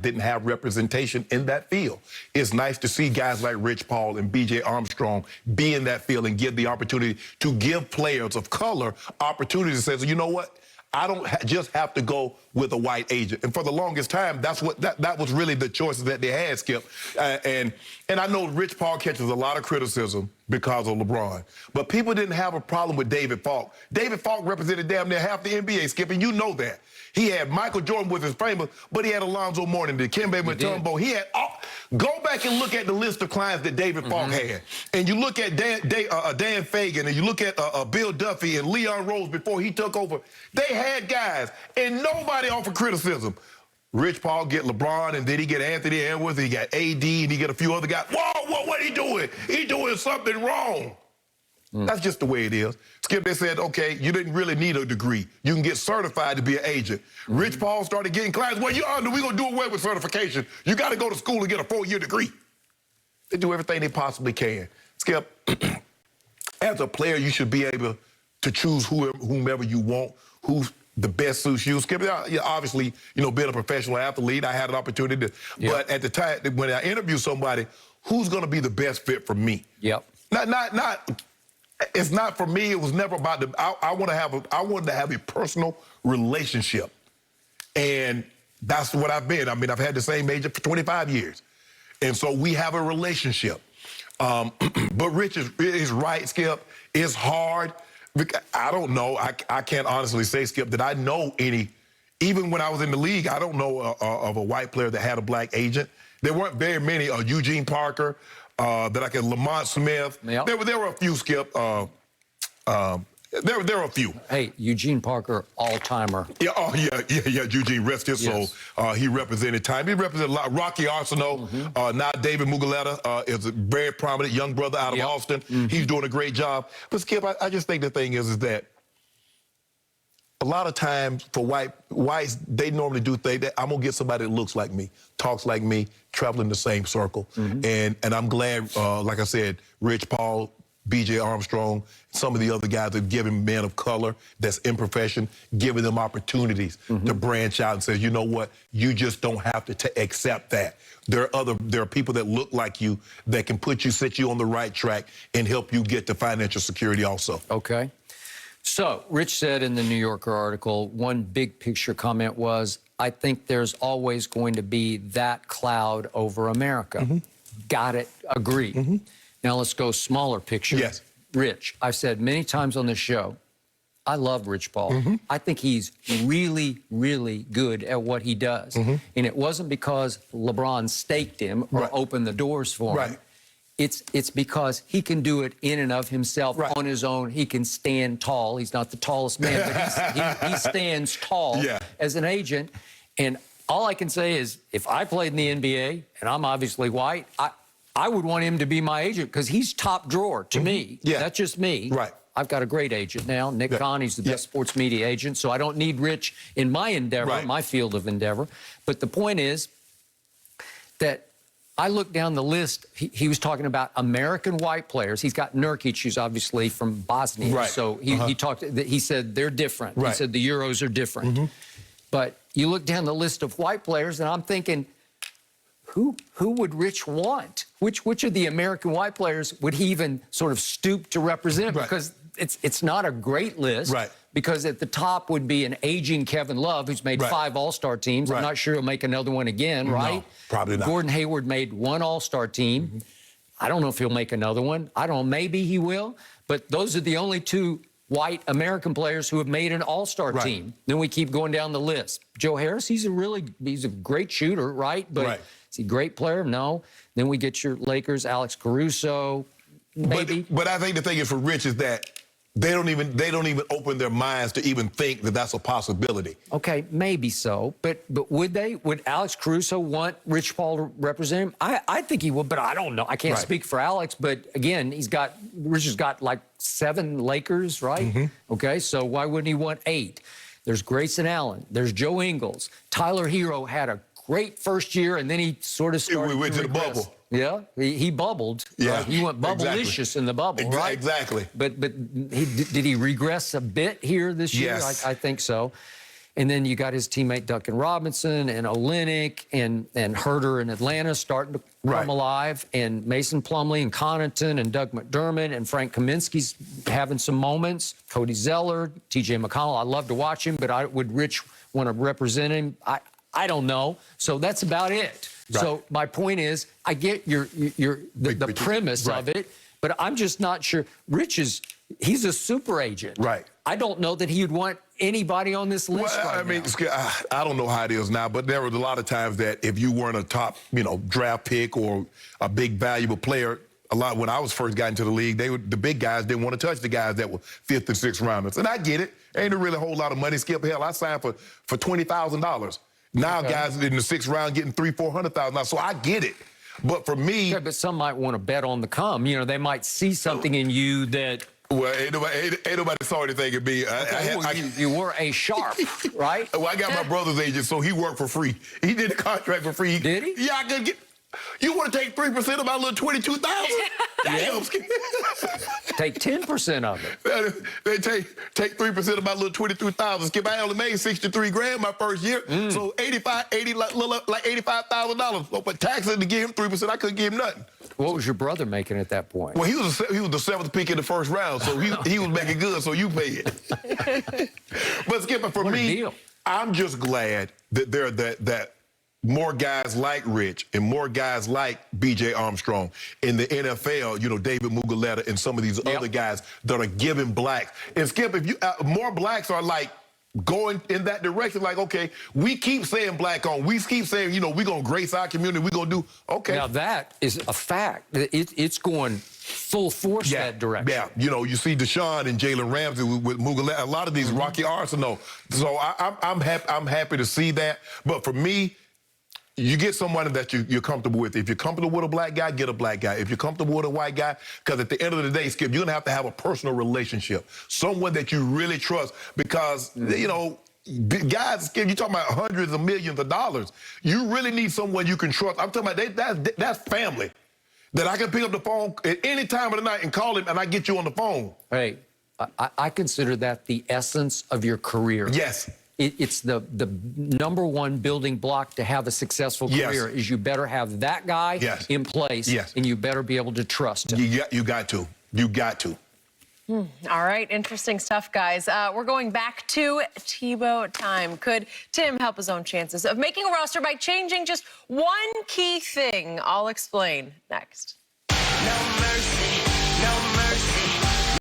didn't have representation in that field. It's nice to see guys like Rich Paul and B.J. Armstrong be in that field and give the opportunity to give players of color opportunities to say, you know what? I don't just have to go with a white agent. And for the longest time, that was really the choices that they had, Skip. And I know Rich Paul catches a lot of criticism because of LeBron. But people didn't have a problem with David Falk. David Falk represented damn near half the NBA, Skip, and you know that. He had Michael Jordan with his famous, but he had Alonzo Mourning, Dikembe Mutombo. He had go back and look at the list of clients that David Falk had. And you look at Dan Fagan, and you look at Bill Duffy and Leon Rose before he took over. They had guys, and nobody offered criticism. Rich Paul get LeBron, and then he get Anthony Edwards, he got AD, and he get a few other guys. Whoa, what he doing? He doing something wrong. That's just the way it is. Skip, they said, okay, you didn't really need a degree. You can get certified to be an agent. Rich Paul started getting clients. Well, we're going to do away with certification. You got to go to school and get a 4-year degree. They do everything they possibly can. Skip, as a player, you should be able to choose whomever you want, who's the best suits you. Skip, obviously, being a professional athlete, I had an opportunity to, but at the time, when I interview somebody, who's going to be the best fit for me? Yep. It's not for me. It was never about I wanted to have a personal relationship, and that's what I've been. I mean, I've had the same agent for 25 years, and so we have a relationship. But Rich is right, Skip. It's hard. I don't know. I can't honestly say, Skip, that I know any. Even when I was in the league, I don't know of a white player that had a black agent. There weren't very many. Eugene Parker. Lamont Smith. Yep. There were a few, Skip. There were a few. Hey, Eugene Parker, all-timer. Yeah, Eugene, rest his soul. He represented time. He represented a lot. Rocky Arsenault. Now David Muguleta is a very prominent young brother out of Austin. He's doing a great job. But, Skip, I just think the thing is that a lot of times for whites, they normally do think that I'm going to get somebody that looks like me, talks like me, traveling the same circle. And I'm glad, like I said, Rich Paul, B.J. Armstrong, some of the other guys have given men of color that's in profession, giving them opportunities to branch out and say, you know what, you just don't have to accept that. There are people that look like you that can set you on the right track and help you get to financial security also. Okay. So, Rich said in the New Yorker article, one big picture comment was, I think there's always going to be that cloud over America. Got it. Agree. Now let's go smaller picture. Yes. Rich, I've said many times on this show, I love Rich Paul. I think he's really, really good at what he does. And it wasn't because LeBron staked him or opened the doors for him. It's because he can do it in and of himself on his own. He can stand tall. He's not the tallest man, but he stands tall as an agent. And all I can say is, if I played in the NBA, and I'm obviously white, I would want him to be my agent because he's top drawer to me. That's just me. I've got a great agent now. Nick Kahn, he's the best sports media agent, so I don't need Rich in my endeavor, my field of endeavor. But the point is that I looked down the list. He was talking about American white players. He's got Nurkic, who's obviously from Bosnia. So he said they're different. He said the Euros are different. But you look down the list of white players, and I'm thinking, who would Rich want? Which of the American white players would he even sort of stoop to represent? Because it's not a great list. Because at the top would be an aging Kevin Love, who's made 5 All-Star teams. I'm not sure he'll make another one again, No, probably not. Gordon Hayward made 1 All-Star team. I don't know if he'll make another one. I don't know, maybe he will. But those are the only 2 white American players who have made an All-Star team. Then we keep going down the list. Joe Harris, he's a great shooter, but is he a great player? No. Then we get your Lakers, Alex Caruso, maybe. But I think the thing is for Rich is that they don't even open their minds to even think that that's a possibility. Okay, maybe so. But would they? Would Alex Caruso want Rich Paul to represent him? I think he would, but I don't know. I can't speak for Alex. But again, Rich has got like 7 Lakers, right? Okay, so why wouldn't he want 8? There's Grayson Allen. There's Joe Ingles. Tyler Hero had a great first year, and then he sort of started We went to the regress. bubble. Yeah, he bubbled. He went bubblicious in the bubble, right? Exactly. But did he regress a bit here this year? Yes. I think so. And then you got his teammate Duncan Robinson and Olynyk and Herter in Atlanta starting to come alive, and Mason Plumlee and Connaughton and Doug McDermott and Frank Kaminsky's having some moments. Cody Zeller, TJ McConnell. I love to watch him, but would Rich want to represent him? I don't know. So that's about it. Right. So my point is, I get the premise of it, but I'm just not sure. Rich he's a super agent. Right. I don't know that he would want anybody on this list right now. I don't know how it is now, but there was a lot of times that if you weren't a top, draft pick or a big valuable player, when I was first got into the league, the big guys didn't want to touch the guys that were 5th and 6th rounders. And I get it. Ain't really a whole lot of money. Skip, hell, I signed for $20,000. Now guys in the 6th round getting $300,000-400,000. So I get it. But for me... Yeah, but some might want to bet on the come. They might see something in you that... Well, ain't nobody saw anything in me. You were a sharp, right? Well, I got my brother's agent, so he worked for free. He did the contract for free. Did he? Yeah, I could get... You want to take 3% of my little $22,000? Damn. Take 10% of it. They take 3% of my little $22,000. Skip, I only made $63,000 my first year, so like $85,000. But taxes to give him 3%, I couldn't give him nothing. What was your brother making at that point? Well, he was the 7th pick in the first round, so he was making good, so you pay it. But Skip, for me, I'm just glad that that more guys like Rich and more guys like B.J. Armstrong in the NFL, David Muguleta and some of these other guys that are giving blacks. And Skip, if more blacks are like going in that direction, like, okay, we keep saying black on, we keep saying, we're going to grace our community, we're going to do, okay. Now that is a fact. It's going full force that direction. Yeah, you see Deshaun and Jalen Ramsey with Muguleta, a lot of these Rocky Arsenal. So I'm happy to see that. But for me, you get someone that you're comfortable with. If you're comfortable with a black guy, get a black guy. If you're comfortable with a white guy, because at the end of the day, Skip, you're going to have a personal relationship. Someone that you really trust, because, guys, Skip, you're talking about hundreds of millions of dollars. You really need someone you can trust. I'm talking about that's family. That I can pick up the phone at any time of the night and call him, and I get you on the phone. Hey, I consider that the essence of your career. Yes. It's the #1 building block to have a successful career is you better have that guy in place, and you better be able to trust him. You got to. You got to. All right, interesting stuff, guys. We're going back to Tebow time. Could Tim help his own chances of making a roster by changing just one key thing? I'll explain next. No mercy.